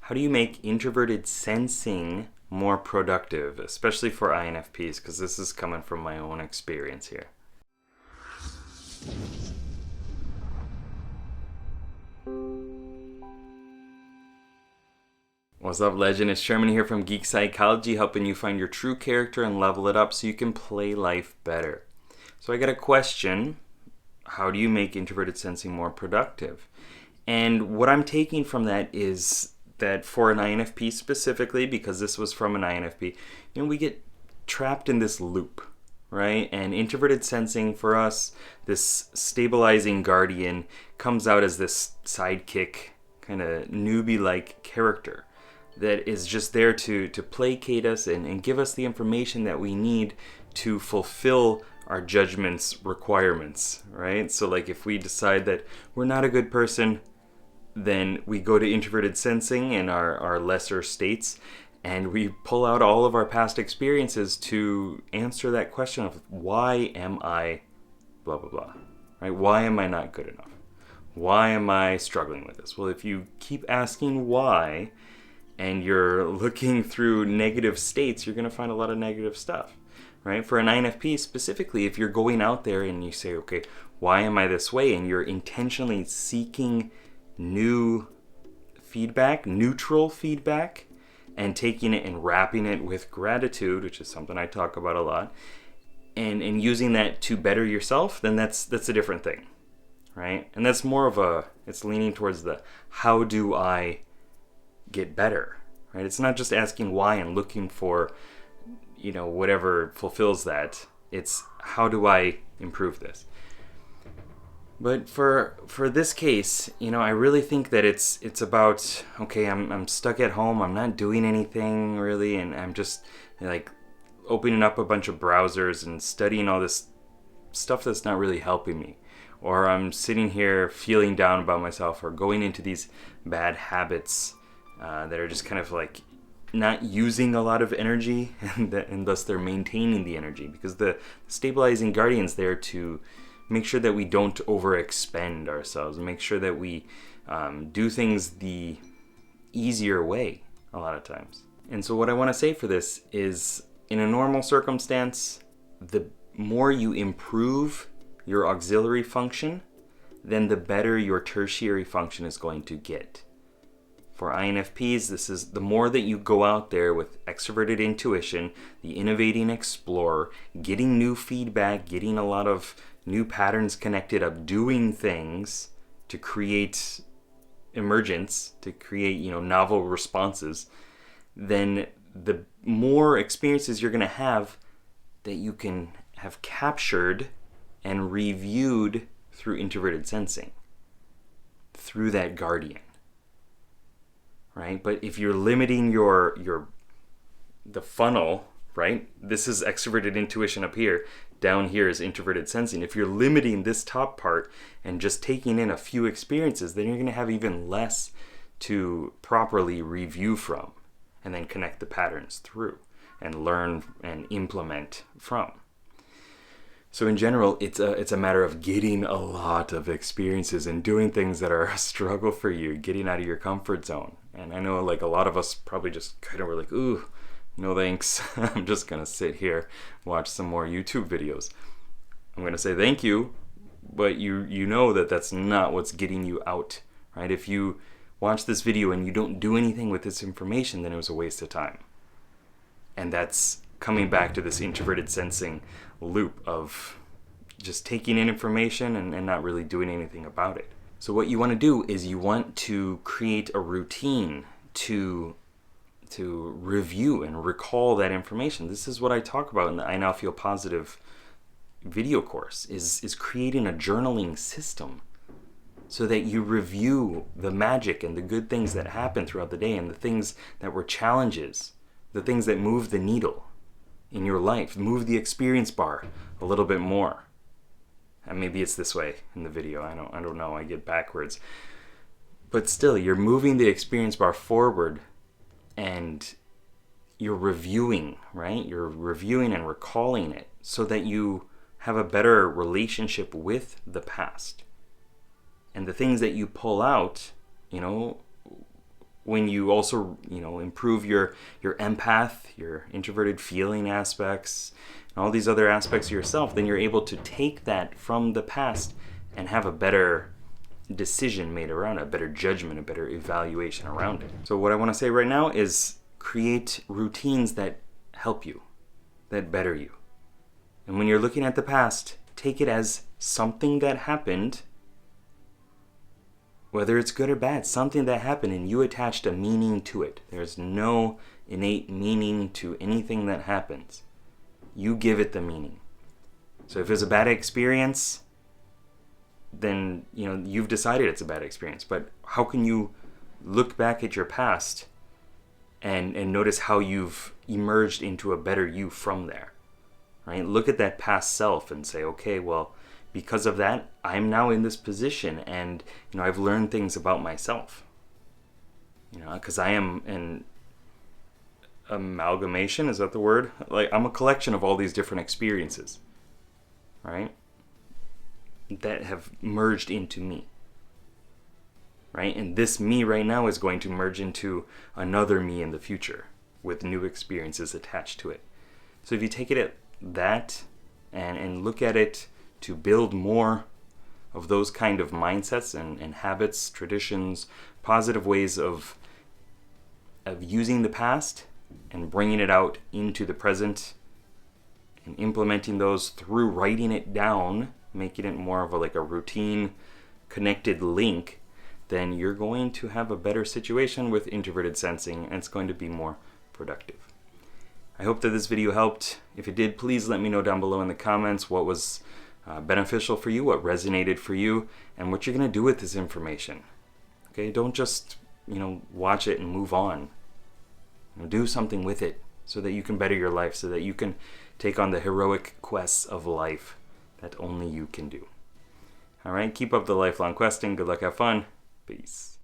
How do you make introverted sensing more productive, especially for INFPs? Because this is coming from my own experience here. What's up, legend? It's Sherman here from Geek Psychology, helping you find your true character and level it up so you can play life better. So I got a question. How do you make introverted sensing more productive? And what I'm taking from that is that for an INFP specifically, because this was from an INFP, we get trapped in this loop, right? And introverted sensing for us, this stabilizing guardian, comes out as this sidekick, kind of newbie-like character that is just there to placate us and give us the information that we need to fulfill our judgment's requirements, right? So like if we decide that we're not a good person, then we go to introverted sensing and our lesser states, and we pull out all of our past experiences to answer that question of why am I blah, blah, blah, right? Why am I not good enough? Why am I struggling with this? Well, if you keep asking why and you're looking through negative states, you're going to find a lot of negative stuff, right? For an INFP specifically, if you're going out there and you say, okay, why am I this way? And you're intentionally seeking new feedback, neutral feedback, and taking it and wrapping it with gratitude, which is something I talk about a lot, and using that to better yourself, then that's a different thing, right? And that's more of it's leaning towards the how do I get better, right? It's not just asking why and looking for, whatever fulfills that. It's how do I improve this? But for this case, I really think that it's about, okay, I'm stuck at home, I'm not doing anything really, and I'm just like opening up a bunch of browsers and studying all this stuff that's not really helping me. Or I'm sitting here feeling down about myself, or going into these bad habits that are just kind of like not using a lot of energy, and thus they're maintaining the energy, because the stabilizing guardian's there to make sure that we don't overexpend ourselves, and make sure that we do things the easier way a lot of times. And so what I want to say for this is, in a normal circumstance, the more you improve your auxiliary function, then the better your tertiary function is going to get. For INFPs, this is the more that you go out there with extroverted intuition, the innovating explorer, getting new feedback, getting a lot of new patterns connected up, doing things to create emergence, to create, novel responses, then the more experiences you're going to have that you can have captured and reviewed through introverted sensing, through that guardian. Right? But if you're limiting the funnel, right? This is extroverted intuition up here. Down here is introverted sensing. If you're limiting this top part and just taking in a few experiences, then you're going to have even less to properly review from, and then connect the patterns through and learn and implement from. So in general, it's a matter of getting a lot of experiences and doing things that are a struggle for you, getting out of your comfort zone. And I know like a lot of us probably just kind of were like, ooh, no thanks. I'm just going to sit here, watch some more YouTube videos. I'm going to say thank you, but you know that that's not what's getting you out, right? If you watch this video and you don't do anything with this information, then it was a waste of time. And that's coming back to this introverted sensing loop of just taking in information and not really doing anything about it. So what you want to do is you want to create a routine to review and recall that information. This is what I talk about in the I Now Feel Positive video course, is creating a journaling system so that you review the magic and the good things that happen throughout the day, and the things that were challenges, the things that move the needle in your life, move the experience bar a little bit more. And maybe it's this way in the video. I don't know. I get backwards. But still, you're moving the experience bar forward, and you're reviewing, right? You're reviewing and recalling it so that you have a better relationship with the past. And the things that you pull out, when you also, improve your empath, your introverted feeling aspects, and all these other aspects of yourself, then you're able to take that from the past and have a better decision made around it, a better judgment, a better evaluation around it. So what I want to say right now is create routines that help you, that better you. And when you're looking at the past, take it as something that happened, whether it's good or bad, something that happened and you attached a meaning to it. There's no innate meaning to anything that happens. You give it the meaning. So if it's a bad experience, then you've decided it's a bad experience. But how can you look back at your past and notice how you've emerged into a better you from there? Right? Look at that past self and say, okay, well, because of that, I'm now in this position, and I've learned things about myself. Because I am an amalgamation, is that the word? Like, I'm a collection of all these different experiences, right? That have merged into me, right? And this me right now is going to merge into another me in the future with new experiences attached to it. So if you take it at that and look at it to build more of those kind of mindsets and habits, traditions, positive ways of using the past and bringing it out into the present and implementing those through writing it down, making it more of a routine connected link, then you're going to have a better situation with introverted sensing, and it's going to be more productive. I hope that this video helped. If it did, please let me know down below in the comments what was beneficial for you, what resonated for you, and what you're going to do with this information. Okay, don't just watch it and move on. Do something with it so that you can better your life, so that you can take on the heroic quests of life that only you can do. All right, keep up the lifelong questing. Good luck, have fun. Peace.